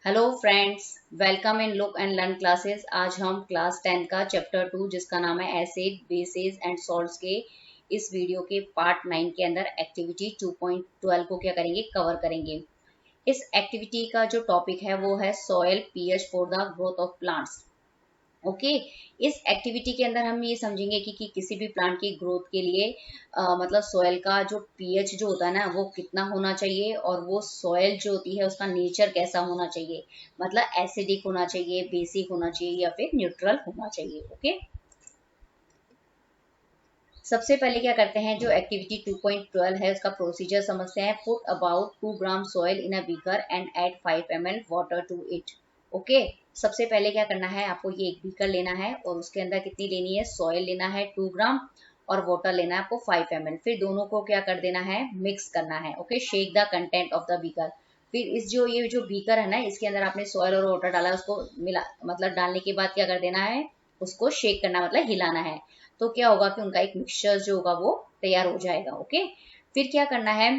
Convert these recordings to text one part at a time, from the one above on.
Hello friends, welcome in look and learn classes. आज हम class 10 का चैप्टर 2 जिसका नाम है एसिड बेसिस एंड सॉल्ट्स के इस वीडियो के पार्ट 9 के अंदर एक्टिविटी 2.12 को क्या करेंगे, कवर करेंगे। इस एक्टिविटी का जो टॉपिक है वो है soil pH for the growth of plants. Okay इस एक्टिविटी के अंदर हम ये समझेंगे कि किसी भी प्लांट की ग्रोथ के लिए मतलब सॉइल का जो पीएच जो होता है ना वो कितना होना चाहिए, और वो सॉइल जो होती है उसका नेचर कैसा होना चाहिए, मतलब एसिडिक होना चाहिए, बेसिक होना चाहिए या फिर न्यूट्रल होना चाहिए। ओके सबसे पहले क्या करते हैं, जो एक्टिविटी 2.12 है उसका प्रोसीजर समझते हैं। Put about 2 gram soil in a beaker and add 5 ml water to it. Okay सबसे पहले क्या करना है, आपको ये एक बीकर लेना है और उसके अंदर कितनी लेनी है, सॉइल लेना है 2 ग्राम और वाटर लेना है आपको 5 ml। फिर दोनों को क्या कर देना है, मिक्स करना है। Okay shake the content of the beaker. फिर इस ये जो बीकर है ना, इसके अंदर आपने सॉइल और वाटर डाला, उसको मिला मतलब डालने के बाद क्या कर देना है, उसको शेक करना मतलब हिलाना है। तो क्या होगा कि उनका एक मिक्सचर जो होगा वो तैयार हो जाएगा। ओके फिर क्या करना है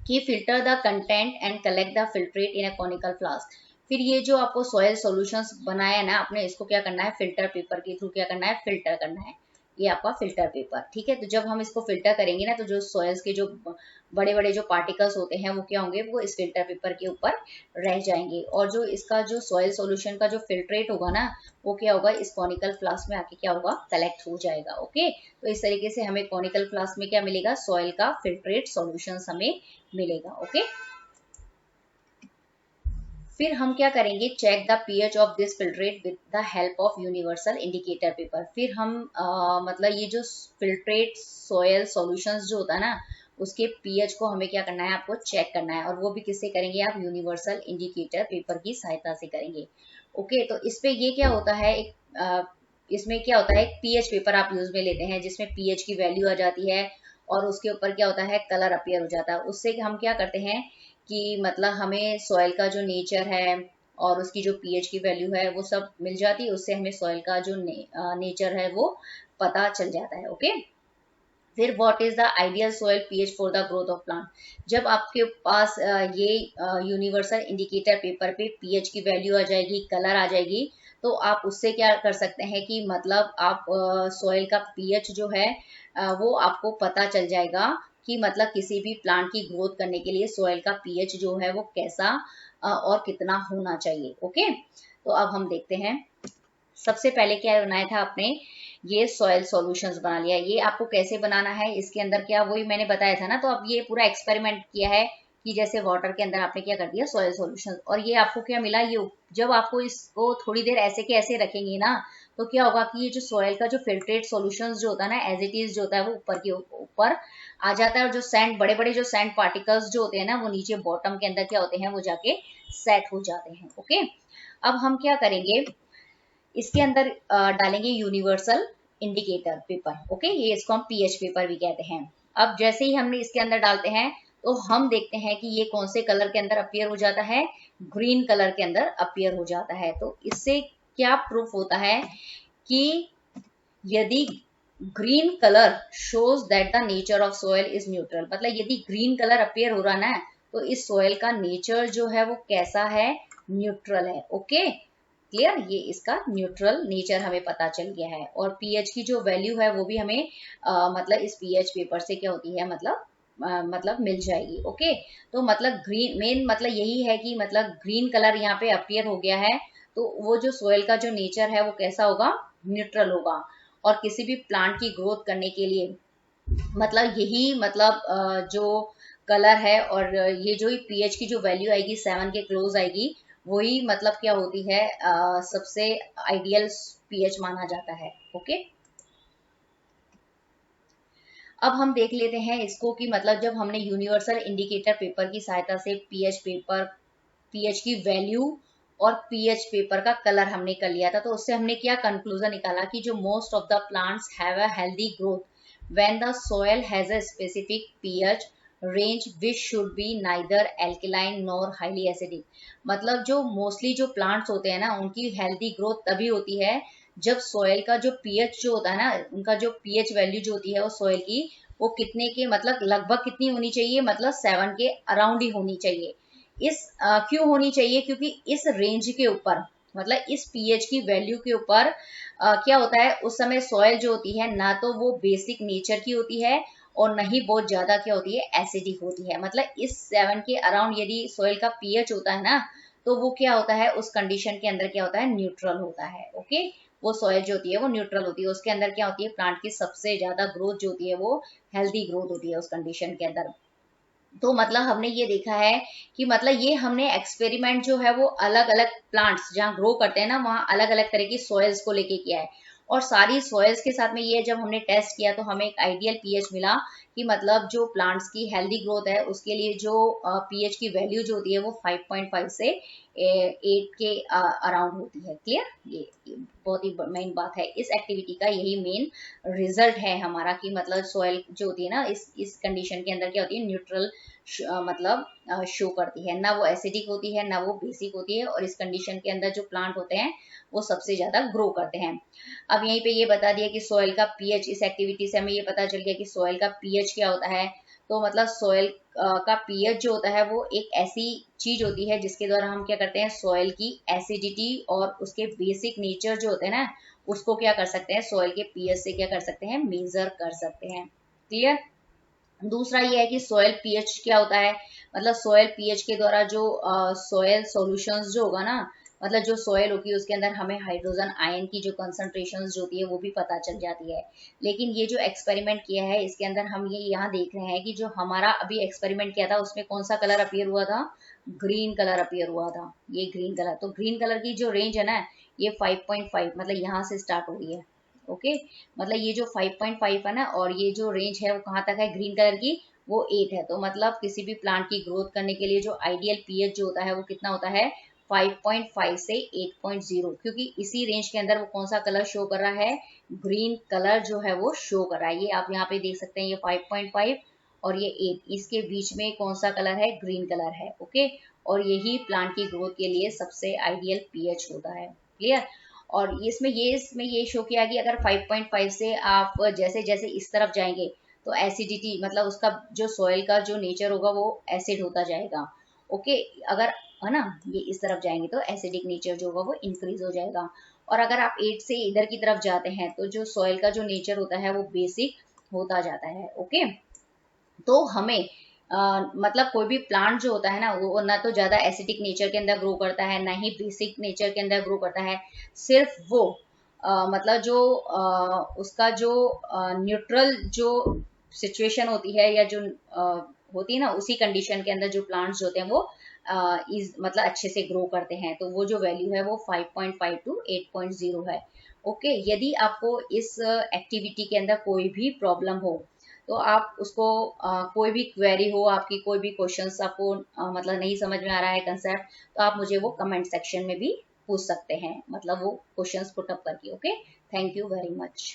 कि filter the content and collect the filtrate in a conical flask. फिर ये जो आपको सॉयल सॉल्यूशंस बनाया है ना आपने, इसको क्या करना है, फिल्टर पेपर के थ्रू क्या करना है, फिल्टर करना है। ये आपका फिल्टर पेपर, ठीक है। तो जब हम इसको फिल्टर करेंगे ना, तो जो सॉयल्स के जो बड़े बड़े जो पार्टिकल्स होते हैं वो क्या होंगे, वो इस फिल्टर पेपर के ऊपर रह जाएंगे। और जो इसका जो सॉयल सॉल्यूशन का जो फिल्ट्रेट होगा ना, वो क्या होगा, इस कॉनिकल फ्लास्क में आके क्या होगा, कलेक्ट हो जाएगा। ओके तो इस तरीके से हमें कॉनिकल फ्लास्क में क्या मिलेगा, सॉयल का फिल्ट्रेट सॉल्यूशन हमें मिलेगा। ओके फिर हम क्या करेंगे, check the pH of this filtrate with the help of universal indicator paper. फिर हम मतलब ये जो फिल्ट्रेट सॉयल सॉल्यूशंस जो होता है ना, उसके पीएच को हमें क्या करना है, आपको चेक करना है। और वो भी किससे करेंगे, आप यूनिवर्सल इंडिकेटर पेपर की सहायता से करेंगे। ओके तो इस पे ये क्या होता है, इसमें क्या होता है, एक पीएच पेपर आप यूज में लेते हैं जिसमें पीएच की वैल्यू आ जाती है और उसके ऊपर क्या होता है, कलर अपीयर हो जाता है। उससे हम क्या करते हैं कि मतलब हमें सॉइल का जो नेचर है और उसकी जो पीएच की वैल्यू है वो सब मिल जाती है। उससे हमें सॉइल का जो नेचर है वो पता चल जाता है। ओके फिर what is the ideal soil pH for the growth of plant. जब आपके पास ये यूनिवर्सल इंडिकेटर पेपर पे पीएच की वैल्यू आ जाएगी, कलर आ जाएगी, तो आप उससे क्या कर सकते हैं कि मतलब आप सॉइल का पीएच जो है वो आपको पता चल जाएगा कि मतलब किसी भी प्लांट की ग्रोथ करने के लिए सॉइल का पीएच जो है वो कैसा और कितना होना चाहिए। ओके तो अब हम देखते हैं। सबसे पहले क्या बनाया था आपने, ये सॉयल सॉल्यूशंस बना लिया। ये आपको कैसे बनाना है, इसके अंदर क्या, वही मैंने बताया था ना। तो अब ये पूरा एक्सपेरिमेंट किया है कि जैसे वाटर के अंदर आपने क्या कर दिया, सॉयल सॉल्यूशन, और ये आपको क्या मिला, ये जब आपको इसको थोड़ी देर ऐसे के ऐसे रखेंगे ना, तो क्या होगा कि ये जो सॉयल का जो फिल्ट्रेट सॉल्यूशंस जो होता है ना, एज इट इज जो होता है वो ऊपर के ऊपर आ जाता है। और जो सैंड, बड़े बड़े जो सैंड पार्टिकल्स जो होते हैं ना, वो नीचे बॉटम के अंदर क्या होते हैं, वो जाके सेट हो जाते हैं। ओके अब हम क्या करेंगे, इसके अंदर डालेंगे यूनिवर्सल इंडिकेटर पेपर। ओके ये इसको हम पीएच पेपर भी कहते हैं। अब जैसे ही हमने इसके अंदर डालते हैं तो हम देखते हैं कि ये कौन से कलर के अंदर अपीयर हो जाता है, ग्रीन कलर के अंदर अपीयर हो जाता है। तो इससे क्या प्रूफ होता है कि यदि green colour shows that the nature of soil is neutral, मतलब यदि ग्रीन कलर अपीयर हो रहा ना, तो इस सोयल का नेचर जो है वो कैसा है, न्यूट्रल है। ओके क्लियर, ये इसका न्यूट्रल नेचर हमें पता चल गया है। और पीएच की जो वैल्यू है वो भी हमें मतलब इस पीएच पेपर से क्या होती है, मतलब मिल जाएगी। ओके तो मतलब ग्रीन, मेन मतलब यही है कि मतलब ग्रीन कलर यहाँ पे अपीयर हो गया है, तो वो जो सोयल का जो नेचर है वो कैसा होगा, न्यूट्रल होगा। और किसी भी प्लांट की ग्रोथ करने के लिए मतलब यही मतलब जो कलर है और ये जो पीएच की जो वैल्यू आएगी 7 के क्लोज आएगी, वही मतलब क्या होती है, सबसे आइडियल पीएच माना जाता है। ओके अब हम देख लेते हैं इसको कि मतलब जब हमने यूनिवर्सल इंडिकेटर पेपर की सहायता से पीएच पेपर, पीएच की वैल्यू और पीएच पेपर का कलर हमने कर लिया था, तो उससे हमने क्या कंक्लूजन निकाला कि जो most of the plants have a healthy growth when the soil has a specific pH range which should be neither alkaline nor highly acidic. मतलब जो मोस्टली जो प्लांट्स होते हैं ना, उनकी हेल्दी ग्रोथ तभी होती है जब सॉइल का जो पीएच जो होता है ना, उनका जो पीएच वैल्यू जो होती है वो सॉइल की, वो कितने के मतलब लगभग कितनी होनी चाहिए, मतलब 7 के अराउंड ही होनी चाहिए। क्यों होनी चाहिए, क्योंकि इस रेंज के ऊपर मतलब इस पीएच की वैल्यू के ऊपर क्या होता है उस समय सॉइल जो होती है ना तो वो बेसिक नेचर की होती है और न ही बहुत ज्यादा क्या होती है एसिडिक होती है। मतलब इस 7 के अराउंड यदि सॉइल का पीएच होता है ना तो वो क्या होता है उस कंडीशन के अंदर क्या होता है न्यूट्रल होता है। ओके, वो सॉइल जो होती है वो न्यूट्रल होती है, उसके अंदर क्या होती है प्लांट की सबसे ज्यादा ग्रोथ जो होती है वो हेल्दी ग्रोथ होती है उस कंडीशन के अंदर। तो मतलब हमने ये देखा है कि मतलब ये हमने एक्सपेरिमेंट जो है वो अलग अलग प्लांट्स जहाँ ग्रो करते हैं ना वहाँ अलग अलग तरह की सॉइल्स को लेके किया है और सारी सॉइल्स के साथ में ये जब हमने टेस्ट किया तो हमें एक आइडियल पीएच मिला कि मतलब जो प्लांट्स की हेल्दी ग्रोथ है उसके लिए जो पीएच की वैल्यू जो होती है वो 5.5 से 8 के अराउंड होती है। क्लियर, ये बहुत ही मेन बात है इस एक्टिविटी का, यही मेन रिजल्ट है हमारा कि मतलब सॉइल जो होती है ना इस कंडीशन के अंदर क्या होती है न्यूट्रल मतलब शो करती है, ना वो एसिडिक होती है ना वो बेसिक होती है और इस कंडीशन के अंदर जो प्लांट होते हैं वो सबसे ज्यादा ग्रो करते हैं। अब यहीं पे ये बता दिया कि सॉइल का पीएच, इस एक्टिविटी से हमें ये पता चल गया कि सॉइल का पीएच क्या होता है। तो मतलब सॉइल का पीएच जो होता है वो एक ऐसी चीज होती है जिसके द्वारा हम क्या करते हैं सॉइल की एसिडिटी और उसके बेसिक नेचर जो होते हैं ना उसको क्या कर सकते हैं सॉइल के पीएच से क्या कर सकते हैं मेजर कर सकते हैं। क्लियर। दूसरा ये है कि सॉयल पीएच क्या होता है, मतलब सॉयल पीएच के द्वारा जो सॉयल सॉल्यूशंस जो होगा ना मतलब जो सॉयल होगी उसके अंदर हमें हाइड्रोजन आयन की जो कंसंट्रेशन जो होती है वो भी पता चल जाती है। लेकिन ये जो एक्सपेरिमेंट किया है इसके अंदर हम ये यहाँ देख रहे हैं कि जो हमारा अभी एक्सपेरिमेंट किया था उसमें कौन सा कलर अपीयर हुआ था, ग्रीन कलर अपीयर हुआ था, ये ग्रीन कलर। तो ग्रीन कलर की जो रेंज है ना ये 5.5 मतलब यहाँ से स्टार्ट हो रही है। ओके, मतलब ये जो 5.5 है ना और ये जो रेंज है वो कहाँ तक है ग्रीन कलर की वो 8 है। तो मतलब किसी भी प्लांट की ग्रोथ करने के लिए जो आइडियल पीएच जो होता है वो कितना होता है 5.5 से 8.0, क्योंकि इसी रेंज के अंदर वो कौन सा कलर शो कर रहा है ग्रीन कलर जो है वो शो कर रहा है। ये आप यहाँ पे देख सकते हैं ये 5.5 और ये 8, इसके बीच में कौन सा कलर है ग्रीन कलर है। ओके, और यही प्लांट की ग्रोथ के लिए सबसे आइडियल पीएच होता है। क्लियर। और इसमें ये शो किया कि अगर 5.5 से आप जैसे जैसे इस तरफ जाएंगे तो एसिडिटी मतलब उसका जो सॉइल का जो नेचर होगा वो एसिड होता जाएगा। ओके, अगर है ना ये इस तरफ जाएंगे तो एसिडिक नेचर जो होगा वो इंक्रीज हो जाएगा। और अगर आप 8 से इधर की तरफ जाते हैं तो जो सॉइल का जो नेचर होता है वो बेसिक होता जाता है। ओके, तो हमें मतलब कोई भी प्लांट जो होता है ना वो ना तो ज्यादा एसिडिक नेचर के अंदर ग्रो करता है ना ही बेसिक नेचर के अंदर ग्रो करता है। सिर्फ वो मतलब जो उसका जो न्यूट्रल जो सिचुएशन होती है या जो होती है ना उसी कंडीशन के अंदर जो प्लांट्स होते हैं वो मतलब अच्छे से ग्रो करते हैं। तो वो जो वैल्यू है वो 5.5 टू 8.0 है। ओके, यदि आपको इस एक्टिविटी के अंदर कोई भी प्रॉब्लम हो तो आप उसको कोई भी क्वेरी हो आपकी, कोई भी क्वेश्चंस आपको मतलब नहीं समझ में आ रहा है कंसेप्ट तो आप मुझे वो कमेंट सेक्शन में भी पूछ सकते हैं, मतलब वो क्वेश्चंस पुट अप करके। Okay, thank you very much.